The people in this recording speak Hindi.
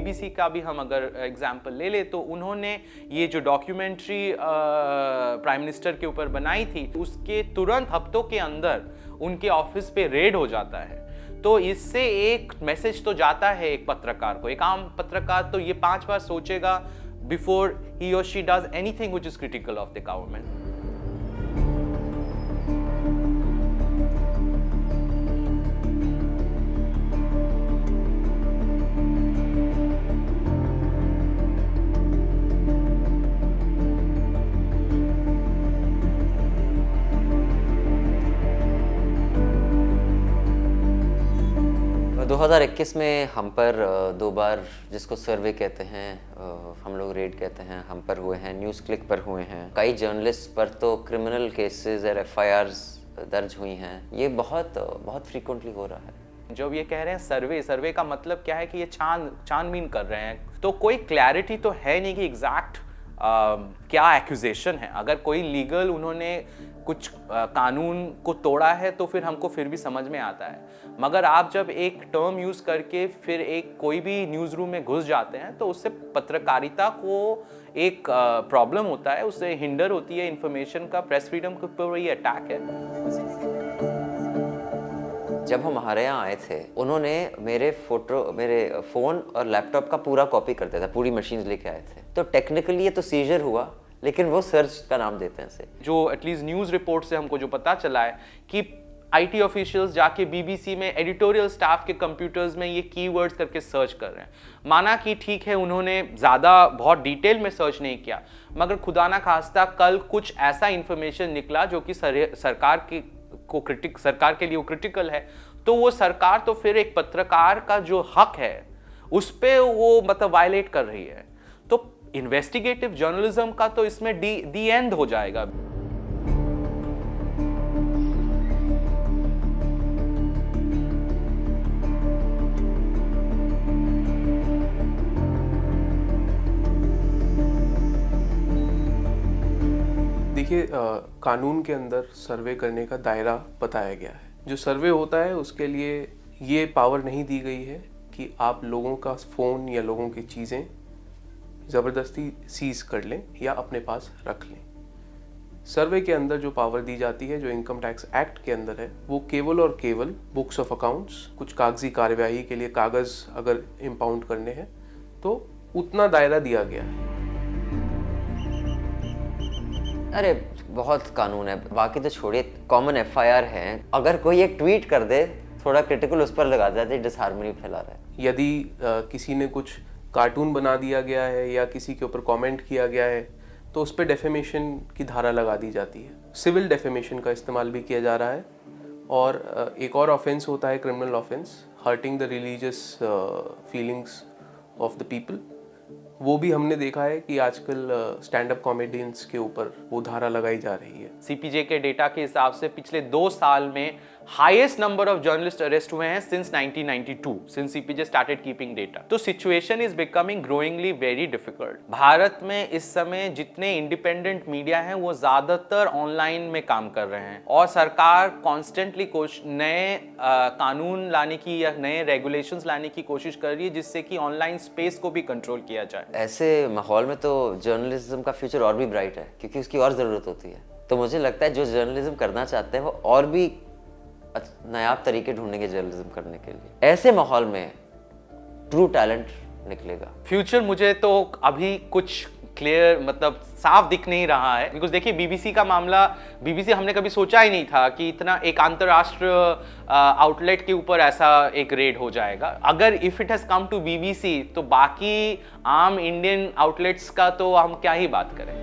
बीबीसी का भी हम अगर एग्जांपल ले ले तो उन्होंने ये जो डॉक्यूमेंट्री प्राइम मिनिस्टर के ऊपर बनाई थी, उसके तुरंत हफ्तों के अंदर उनके ऑफिस पे रेड हो जाता है। तो इससे एक मैसेज तो जाता है एक पत्रकार को, एक आम पत्रकार तो ये 5 बार सोचेगा बिफोर ही और she does anything which is critical of the government. तो 2021 में हम पर 2 बार, जिसको सर्वे कहते हैं, हम लोग रेड कहते हैं, हम पर हुए हैं, न्यूज़ क्लिक पर हुए हैं। कई जर्नलिस्ट पर तो क्रिमिनल केसेस और FIRs दर्ज हुई हैं। ये बहुत फ्रीक्वेंटली हो रहा है। जब ये कह रहे हैं सर्वे का मतलब क्या है कि ये छानबीन कर रहे हैं, तो कोई क्लैरिटी तो है नहीं कि एग्जैक्ट क्या एक्यूजेशन है। अगर कोई लीगल उन्होंने कुछ कानून को तोड़ा है तो फिर हमको फिर भी समझ में आता है, मगर आप जब एक टर्म यूज करके फिर एक कोई भी न्यूज़ रूम में घुस जाते हैं तो उससे पत्रकारिता को एक प्रॉब्लम होता है, उससे हिंडर होती है इंफॉर्मेशन का, प्रेस फ्रीडम के ऊपर ये अटैक है। जब हम हमारे यहाँ आए थे, उन्होंने मेरे फ़ोन और लैपटॉप का पूरा कॉपी कर दिया था, पूरी मशीन लेके आए थे। तो टेक्निकली ये तो सीजर हुआ, लेकिन वो सर्च का नाम देते हैं इसे। जो एटलीस्ट न्यूज़ रिपोर्ट से हमको जो पता चला है कि IT ऑफिशियल्स जाके BBC में एडिटोरियल स्टाफ के कंप्यूटर्स में ये कीवर्ड्स करके सर्च कर रहे हैं। माना कि ठीक है उन्होंने ज़्यादा बहुत डिटेल में सर्च नहीं किया, मगर खुदा ना खास्ता कल कुछ ऐसा इंफॉर्मेशन निकला जो कि सरकार के लिए वो क्रिटिकल है, तो वो सरकार तो फिर एक पत्रकार का जो हक है उस पे वो मतलब वायलेट कर रही है। तो इन्वेस्टिगेटिव जर्नलिज्म का तो इसमें दी एंड हो जाएगा। देखिए, कानून के अंदर सर्वे करने का दायरा बताया गया है। जो सर्वे होता है उसके लिए ये पावर नहीं दी गई है कि आप लोगों का फ़ोन या लोगों की चीज़ें ज़बरदस्ती सीज कर लें या अपने पास रख लें। सर्वे के अंदर जो पावर दी जाती है, जो इनकम टैक्स एक्ट के अंदर है, वो केवल और केवल बुक्स ऑफ अकाउंट्स, कुछ कागजी कार्यवाही के लिए कागज़ अगर इम्पाउंड करने हैं तो उतना दायरा दिया गया है। अरे बहुत कानून है, बाकी तो छोड़िए, कॉमन FIR है। अगर कोई एक ट्वीट कर दे थोड़ा क्रिटिकल, उस पर लगा देते डिसहार्मनी फैला रहा है। यदि किसी ने कुछ कार्टून बना दिया गया है या किसी के ऊपर कमेंट किया गया है तो उस पर डेफेमेशन की धारा लगा दी जाती है। सिविल डेफेमेशन का इस्तेमाल भी किया जा रहा है। और एक और ऑफेंस होता है criminal offence, hurting the religious feelings of the people. वो भी हमने देखा है कि आजकल स्टैंड अप कॉमेडियंस के ऊपर वो धारा लगाई जा रही है। CPJ के डेटा के हिसाब से पिछले 2 साल में highest number of journalist arrest हुए हैं since 1992, since CPJ started keeping data. तो situation is becoming growingly very difficult. Bharat में इस समय जितने इंडिपेंडेंट मीडिया हैं वो ज्यादातर ऑनलाइन में काम कर रहे हैं और सरकार कॉन्स्टेंटली नए कानून लाने की या नए रेगुलेशंस लाने की कोशिश कर रही है जिससे कि ऑनलाइन स्पेस को भी कंट्रोल किया जाए। ऐसे माहौल में तो जर्नलिज्म का फ्यूचर और भी ब्राइट है, क्योंकि उसकी और ज़रूरत होती है। तो मुझे लगता है जो जर्नलिज्म करना चाहते हैं वो और भी नायाब तरीके ढूंढेंगे जर्नलिज्म करने के लिए। ऐसे माहौल में ट्रू टैलेंट निकलेगा। फ्यूचर मुझे तो अभी कुछ क्लियर मतलब साफ दिख नहीं रहा है, बिकॉज देखिए BBC का मामला, BBC हमने कभी सोचा ही नहीं था कि इतना एक अंतरराष्ट्रीय आउटलेट के ऊपर ऐसा एक रेड हो जाएगा। अगर if it has come to BBC तो बाकी आम इंडियन आउटलेट्स का तो हम क्या ही बात करें।